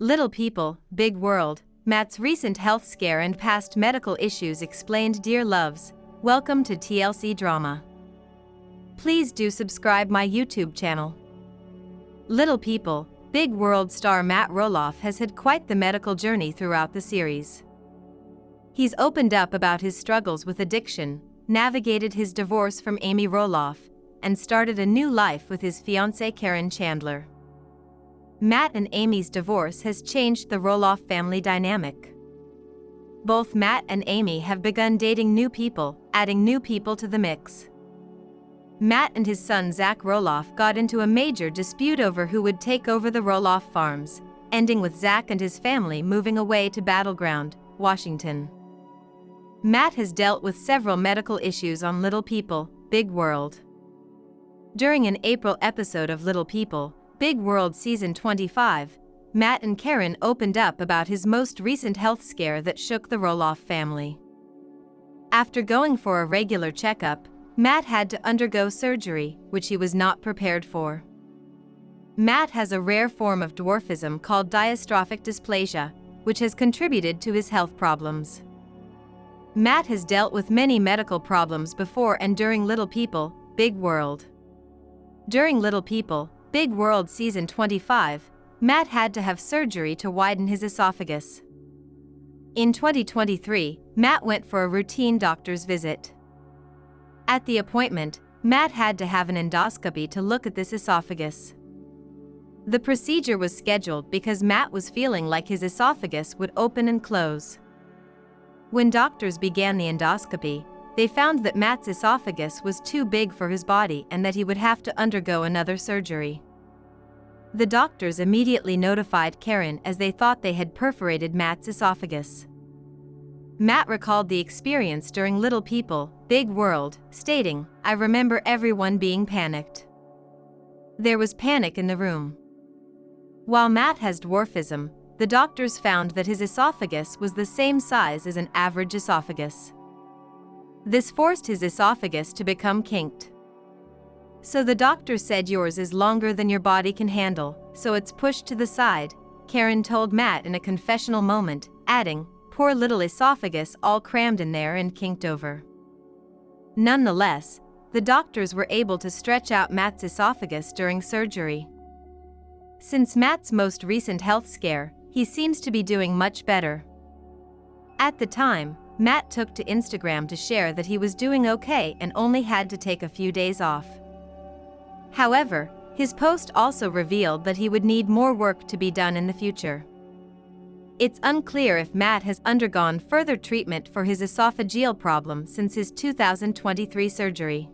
Little People, Big World, Matt's recent health scare and past medical issues explained. Dear loves, welcome to TLC Drama. Please do subscribe my YouTube channel. Little People, Big World star Matt Roloff has had quite the medical journey throughout the series. He's opened up about his struggles with addiction, navigated his divorce from Amy Roloff, and started a new life with his fiancée Karen Chandler. Matt and Amy's divorce has changed the Roloff family dynamic. Both Matt and Amy have begun dating new people, adding new people to the mix. Matt and his son Zach Roloff got into a major dispute over who would take over the Roloff farms, ending with Zach and his family moving away to Battleground, Washington. Matt has dealt with several medical issues on Little People, Big World. During an April episode of Little People, Big World Season 25, Matt and Karen opened up about his most recent health scare that shook the Roloff family. After going for a regular checkup, Matt had to undergo surgery, which he was not prepared for. Matt has a rare form of dwarfism called dystrophic dysplasia, which has contributed to his health problems. Matt has dealt with many medical problems before and during Little People, Big World. During Little People, Big World Season 25, Matt had to have surgery to widen his esophagus. In 2023, Matt went for a routine doctor's visit. At the appointment, Matt had to have an endoscopy to look at this esophagus. The procedure was scheduled because Matt was feeling like his esophagus would open and close. When doctors began the endoscopy, they found that Matt's esophagus was too big for his body and that he would have to undergo another surgery. The doctors immediately notified Karen as they thought they had perforated Matt's esophagus. Matt recalled the experience during Little People, Big World, stating, "I remember everyone being panicked. There was panic in the room." While Matt has dwarfism, the doctors found that his esophagus was the same size as an average esophagus. This forced his esophagus to become kinked. "So the doctor said yours is longer than your body can handle, so it's pushed to the side," Karen told Matt in a confessional moment, adding, "Poor little esophagus all crammed in there and kinked over." Nonetheless, the doctors were able to stretch out Matt's esophagus during surgery. Since Matt's most recent health scare, he seems to be doing much better. At the time, Matt took to Instagram to share that he was doing okay and only had to take a few days off. However, his post also revealed that he would need more work to be done in the future. It's unclear if Matt has undergone further treatment for his esophageal problem since his 2023 surgery.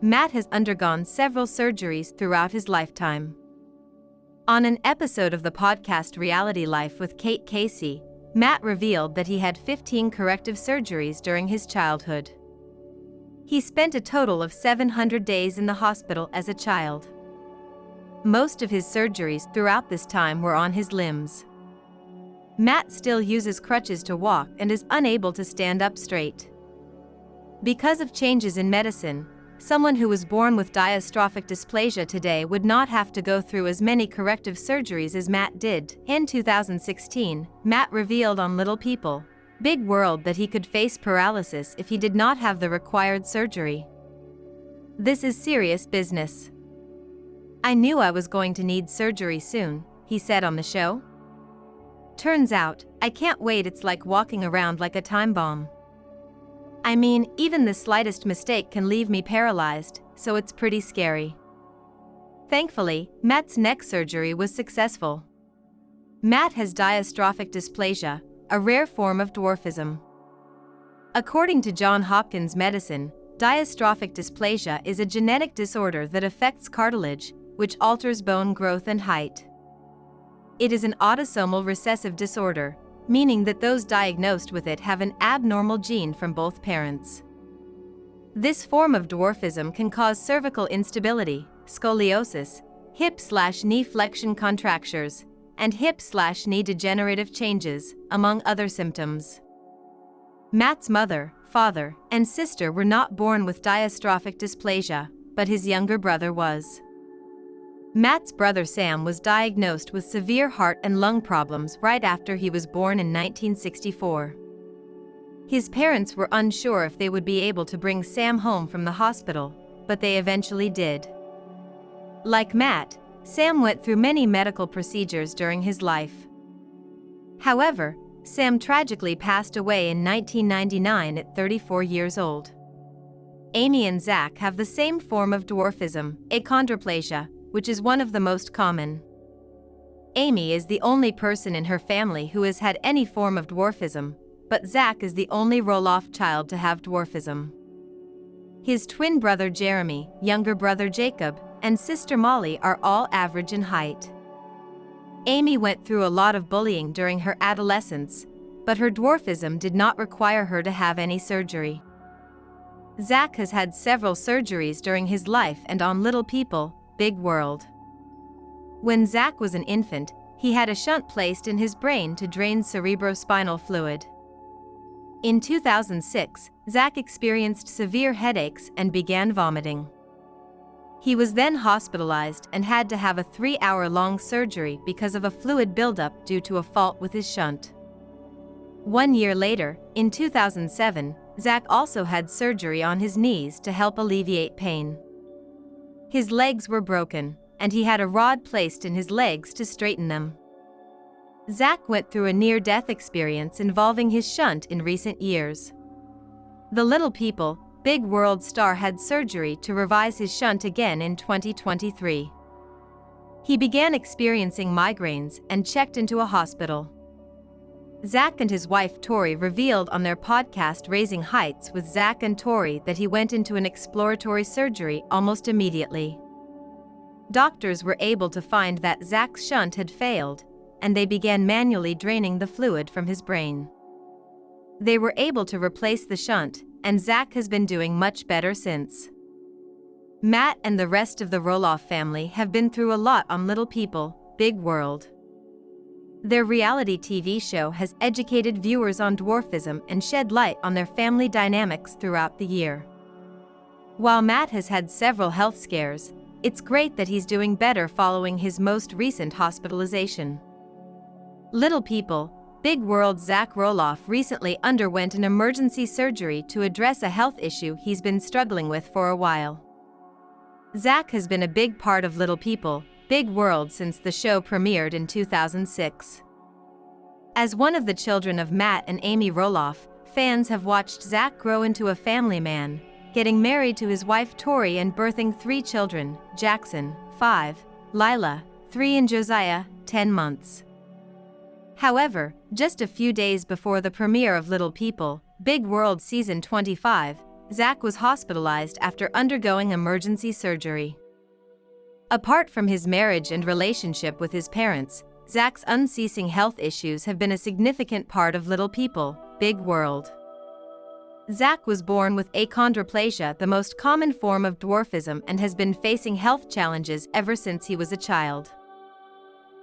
Matt has undergone several surgeries throughout his lifetime. On an episode of the podcast Reality Life with Kate Casey, Matt revealed that he had 15 corrective surgeries during his childhood. He spent a total of 700 days in the hospital as a child. Most of his surgeries throughout this time were on his limbs. Matt still uses crutches to walk and is unable to stand up straight. Because of changes in medicine, someone who was born with dystrophic dysplasia today would not have to go through as many corrective surgeries as Matt did. In 2016, Matt revealed on Little People, Big World that he could face paralysis if he did not have the required surgery. "This is serious business. I knew I was going to need surgery soon," he said on the show. "Turns out, I can't wait. It's like walking around like a time bomb. I mean, even the slightest mistake can leave me paralyzed, so it's pretty scary." Thankfully, Matt's neck surgery was successful. Matt has dystrophic dysplasia, a rare form of dwarfism. According to Johns Hopkins Medicine, dystrophic dysplasia is a genetic disorder that affects cartilage, which alters bone growth and height. It is an autosomal recessive disorder, meaning that those diagnosed with it have an abnormal gene from both parents. This form of dwarfism can cause cervical instability, scoliosis, hip/knee flexion contractures, and hip/knee degenerative changes, among other symptoms. Matt's mother, father, and sister were not born with dystrophic dysplasia, but his younger brother was. Matt's brother Sam was diagnosed with severe heart and lung problems right after he was born in 1964. His parents were unsure if they would be able to bring Sam home from the hospital, but they eventually did. Like Matt, Sam went through many medical procedures during his life. However, Sam tragically passed away in 1999 at 34 years old. Amy and Zach have the same form of dwarfism, achondroplasia, which is one of the most common. Amy is the only person in her family who has had any form of dwarfism, but Zach is the only Roloff child to have dwarfism. His twin brother Jeremy, younger brother Jacob, and sister Molly are all average in height. Amy went through a lot of bullying during her adolescence, but her dwarfism did not require her to have any surgery. Zach has had several surgeries during his life and on Little People, Big World. When Zach was an infant, he had a shunt placed in his brain to drain cerebrospinal fluid. In 2006, Zach experienced severe headaches and began vomiting. He was then hospitalized and had to have a 3-hour-long surgery because of a fluid buildup due to a fault with his shunt. 1 year later, in 2007, Zach also had surgery on his knees to help alleviate pain. His legs were broken, and he had a rod placed in his legs to straighten them. Zach went through a near-death experience involving his shunt in recent years. The Little People, Big World star had surgery to revise his shunt again in 2023. He began experiencing migraines and checked into a hospital. Zach and his wife Tori revealed on their podcast Raising Heights with Zach and Tori that he went into an exploratory surgery almost immediately. Doctors were able to find that Zach's shunt had failed, and they began manually draining the fluid from his brain. They were able to replace the shunt, and Zach has been doing much better since. Matt and the rest of the Roloff family have been through a lot on Little People, Big World. Their reality TV show has educated viewers on dwarfism and shed light on their family dynamics throughout the year. While Matt has had several health scares, it's great that he's doing better following his most recent hospitalization. Little People, Big World Zach Roloff recently underwent an emergency surgery to address a health issue he's been struggling with for a while. Zach has been a big part of Little People, Big World since the show premiered in 2006. As one of the children of Matt and Amy Roloff, fans have watched Zach grow into a family man, getting married to his wife Tori and birthing 3 children, Jackson, 5, Lila, 3 and Josiah, 10 months. However, just a few days before the premiere of Little People, Big World Season 25, Zach was hospitalized after undergoing emergency surgery. Apart from his marriage and relationship with his parents, Zach's unceasing health issues have been a significant part of Little People, Big World. Zach was born with achondroplasia, the most common form of dwarfism, and has been facing health challenges ever since he was a child.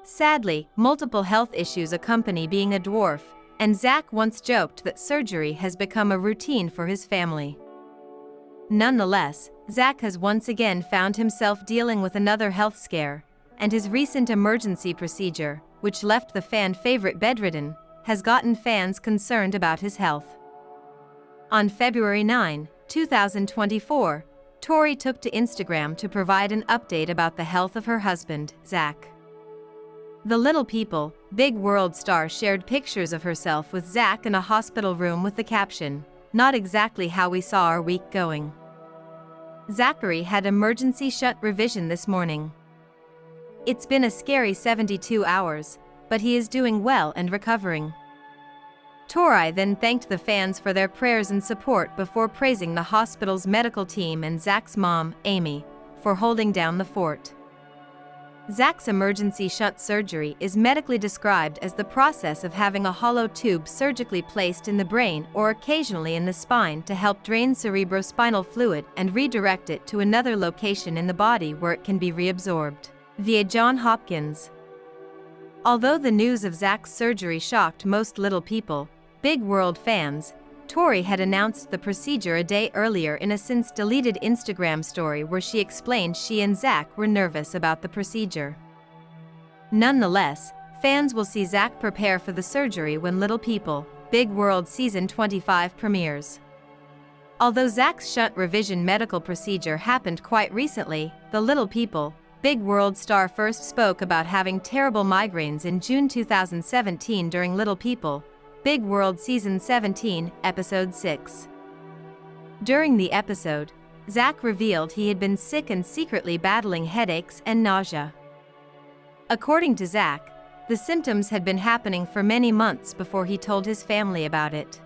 Sadly, multiple health issues accompany being a dwarf, and Zach once joked that surgery has become a routine for his family. Nonetheless, Zach has once again found himself dealing with another health scare, and his recent emergency procedure, which left the fan favorite bedridden, has gotten fans concerned about his health. On February 9, 2024, Tori took to Instagram to provide an update about the health of her husband, Zach. The Little People, Big World star shared pictures of herself with Zach in a hospital room with the caption, "Not exactly how we saw our week going." Zachary had emergency shunt revision this morning. It's been a scary 72 hours, but he is doing well and recovering. Tori then thanked the fans for their prayers and support before praising the hospital's medical team and Zach's mom, Amy, for holding down the fort. Zach's emergency shunt surgery is medically described as the process of having a hollow tube surgically placed in the brain or occasionally in the spine to help drain cerebrospinal fluid and redirect it to another location in the body where it can be reabsorbed, via Johns Hopkins. Although the news of Zach's surgery shocked most Little People, Big World fans, Tori had announced the procedure a day earlier in a since-deleted Instagram story where she explained she and Zach were nervous about the procedure. Nonetheless, fans will see Zach prepare for the surgery when Little People, Big World Season 25 premieres. Although Zach's shunt revision medical procedure happened quite recently, the Little People, Big World star first spoke about having terrible migraines in June 2017 during Little People, Big World Season 17, Episode 6. During the episode, Zach revealed he had been sick and secretly battling headaches and nausea. According to Zach, the symptoms had been happening for many months before he told his family about it.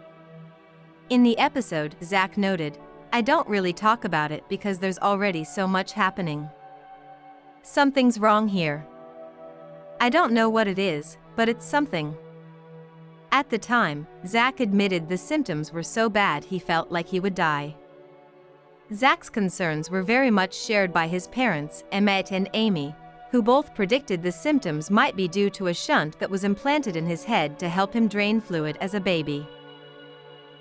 In the episode, Zach noted, "I don't really talk about it because there's already so much happening. Something's wrong here. I don't know what it is, but it's something." At the time, Zach admitted the symptoms were so bad he felt like he would die. Zach's concerns were very much shared by his parents, Emmett and Amy, who both predicted the symptoms might be due to a shunt that was implanted in his head to help him drain fluid as a baby.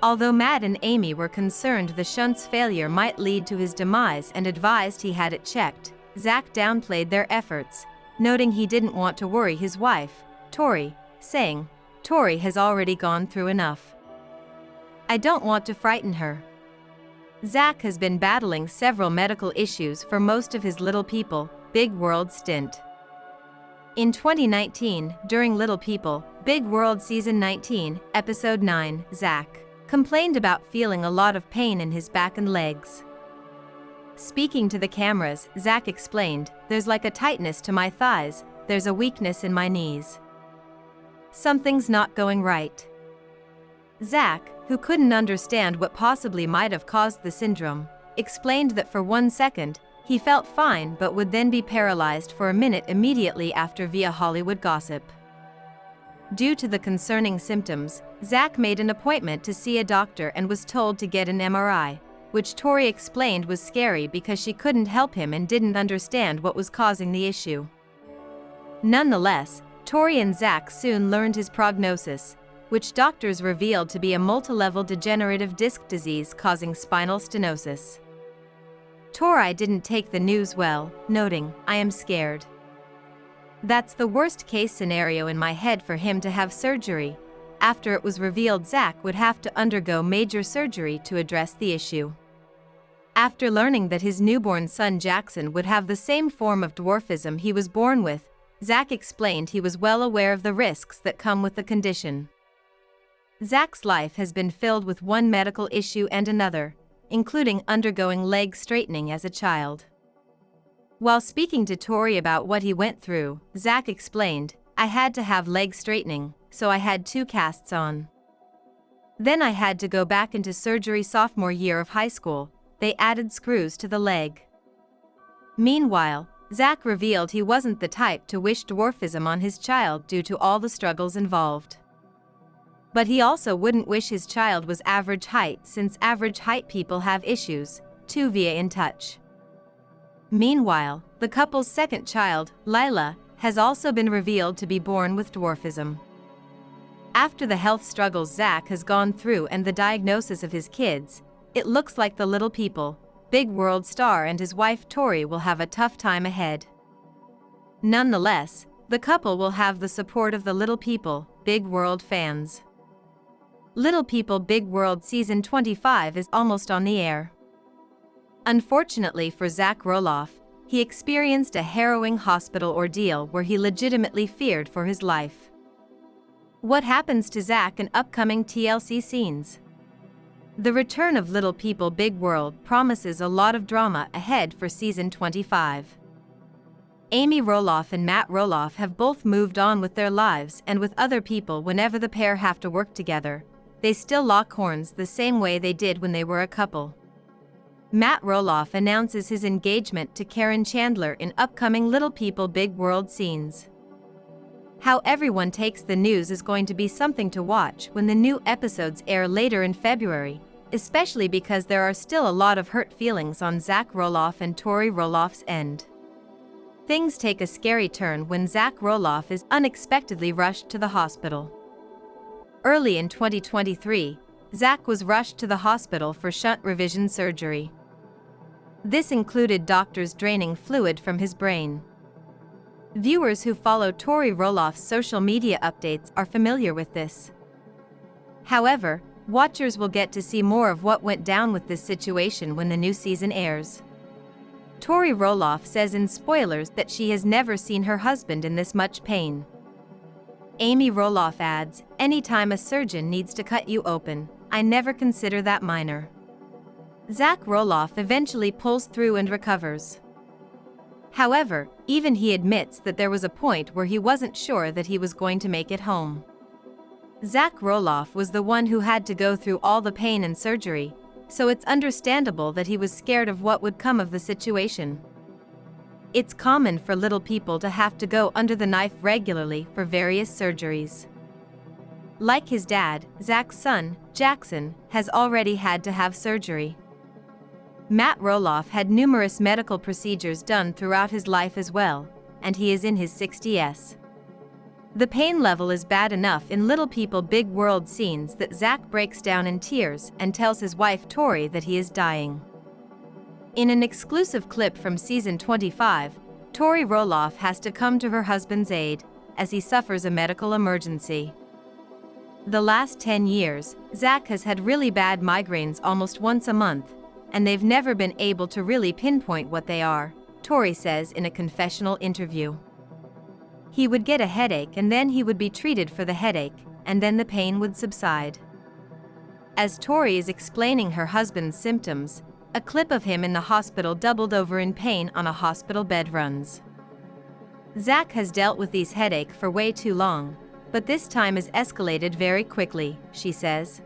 Although Matt and Amy were concerned the shunt's failure might lead to his demise and advised he had it checked, Zach downplayed their efforts, noting he didn't want to worry his wife, Tori, saying, "Tori has already gone through enough. I don't want to frighten her." Zach has been battling several medical issues for most of his Little People, Big World stint. In 2019, during Little People, Big World Season 19, Episode 9, Zach complained about feeling a lot of pain in his back and legs. Speaking to the cameras, Zach explained, "There's like a tightness to my thighs, there's a weakness in my knees. Something's not going right." Zach, who couldn't understand what possibly might have caused the syndrome, explained that for 1 second, he felt fine but would then be paralyzed for a minute immediately after via Hollywood gossip. Due to the concerning symptoms, Zach made an appointment to see a doctor and was told to get an MRI, which Tori explained was scary because she couldn't help him and didn't understand what was causing the issue. Nonetheless, Tori and Zach soon learned his prognosis, which doctors revealed to be a multilevel degenerative disc disease causing spinal stenosis. Tori didn't take the news well, noting, "I am scared. That's the worst case scenario in my head for him to have surgery." After it was revealed Zach would have to undergo major surgery to address the issue. After learning that his newborn son Jackson would have the same form of dwarfism he was born with, Zach explained he was well aware of the risks that come with the condition. Zach's life has been filled with one medical issue and another, including undergoing leg straightening as a child. While speaking to Tori about what he went through, Zach explained, "I had to have leg straightening, so I had 2 casts on. Then I had to go back into surgery sophomore year of high school, they added screws to the leg." Meanwhile, Zach revealed he wasn't the type to wish dwarfism on his child due to all the struggles involved. But he also wouldn't wish his child was average height since average height people have issues, too. Via In Touch. Meanwhile, the couple's second child, Lila, has also been revealed to be born with dwarfism. After the health struggles Zach has gone through and the diagnosis of his kids, it looks like the Little People, Big World star and his wife Tori will have a tough time ahead. Nonetheless, the couple will have the support of the Little People, Big World fans. Little People Big World Season 25 is almost on the air. Unfortunately for Zach Roloff, he experienced a harrowing hospital ordeal where he legitimately feared for his life. What happens to Zach in upcoming TLC scenes? The return of Little People Big World promises a lot of drama ahead for Season 25. Amy Roloff and Matt Roloff have both moved on with their lives and with other people. Whenever the pair have to work together, they still lock horns the same way they did when they were a couple. Matt Roloff announces his engagement to Karen Chandler in upcoming Little People Big World scenes. How everyone takes the news is going to be something to watch when the new episodes air later in February, especially because there are still a lot of hurt feelings on Zach Roloff and Tori Roloff's end. Things take a scary turn when Zach Roloff is unexpectedly rushed to the hospital. Early in 2023, Zach was rushed to the hospital for shunt revision surgery. This included doctors draining fluid from his brain. Viewers who follow Tori Roloff's social media updates are familiar with this. However, watchers will get to see more of what went down with this situation when the new season airs. Tori Roloff says in spoilers that she has never seen her husband in this much pain. Amy Roloff adds, "Anytime a surgeon needs to cut you open, I never consider that minor." Zach Roloff eventually pulls through and recovers. However, even he admits that there was a point where he wasn't sure that he was going to make it home. Zach Roloff was the one who had to go through all the pain and surgery, so it's understandable that he was scared of what would come of the situation. It's common for little people to have to go under the knife regularly for various surgeries. Like his dad, Zach's son, Jackson, has already had to have surgery. Matt Roloff had numerous medical procedures done throughout his life as well, and he is in his 60s. The pain level is bad enough in Little People Big World scenes that Zach breaks down in tears and tells his wife Tori that he is dying. In an exclusive clip from season 25, Tori Roloff has to come to her husband's aid as he suffers a medical emergency. The last 10 years, Zach has had really bad migraines almost once a month, and they've never been able to really pinpoint what they are, Tori says in a confessional interview. He would get a headache and then he would be treated for the headache, and then the pain would subside. As Tori is explaining her husband's symptoms, a clip of him in the hospital doubled over in pain on a hospital bed runs. Zach has dealt with these headaches for way too long, but this time has escalated very quickly, she says.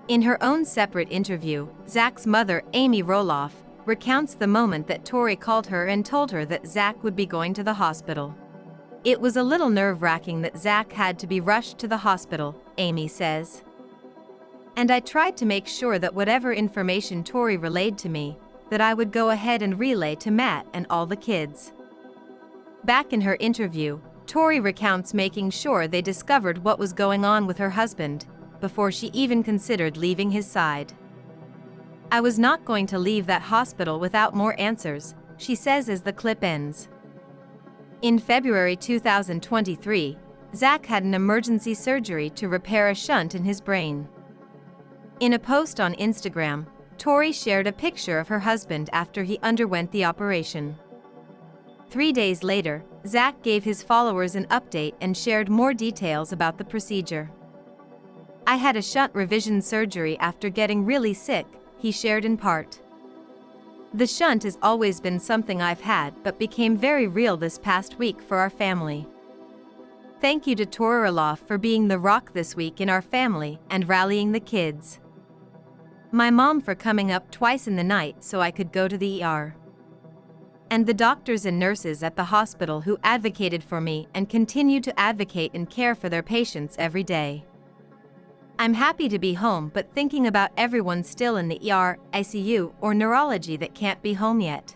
In her own separate interview, Zach's mother, Amy Roloff, recounts the moment that Tori called her and told her that Zach would be going to the hospital. "It was a little nerve-wracking that Zach had to be rushed to the hospital," Amy says. "And I tried to make sure that whatever information Tori relayed to me, that I would go ahead and relay to Matt and all the kids." Back in her interview, Tori recounts making sure they discovered what was going on with her husband, before she even considered leaving his side. "I was not going to leave that hospital without more answers," she says as the clip ends. In February 2023, Zach had an emergency surgery to repair a shunt in his brain. In a post on Instagram, Tori shared a picture of her husband after he underwent the operation. 3 days later, Zach gave his followers an update and shared more details about the procedure. "I had a shunt revision surgery after getting really sick," he shared in part. "The shunt has always been something I've had but became very real this past week for our family. Thank you to Tori Roloff for being the rock this week in our family and rallying the kids. My mom for coming up twice in the night so I could go to the ER. And the doctors and nurses at the hospital who advocated for me and continue to advocate and care for their patients every day. I'm happy to be home but thinking about everyone still in the ER, ICU, or neurology that can't be home yet.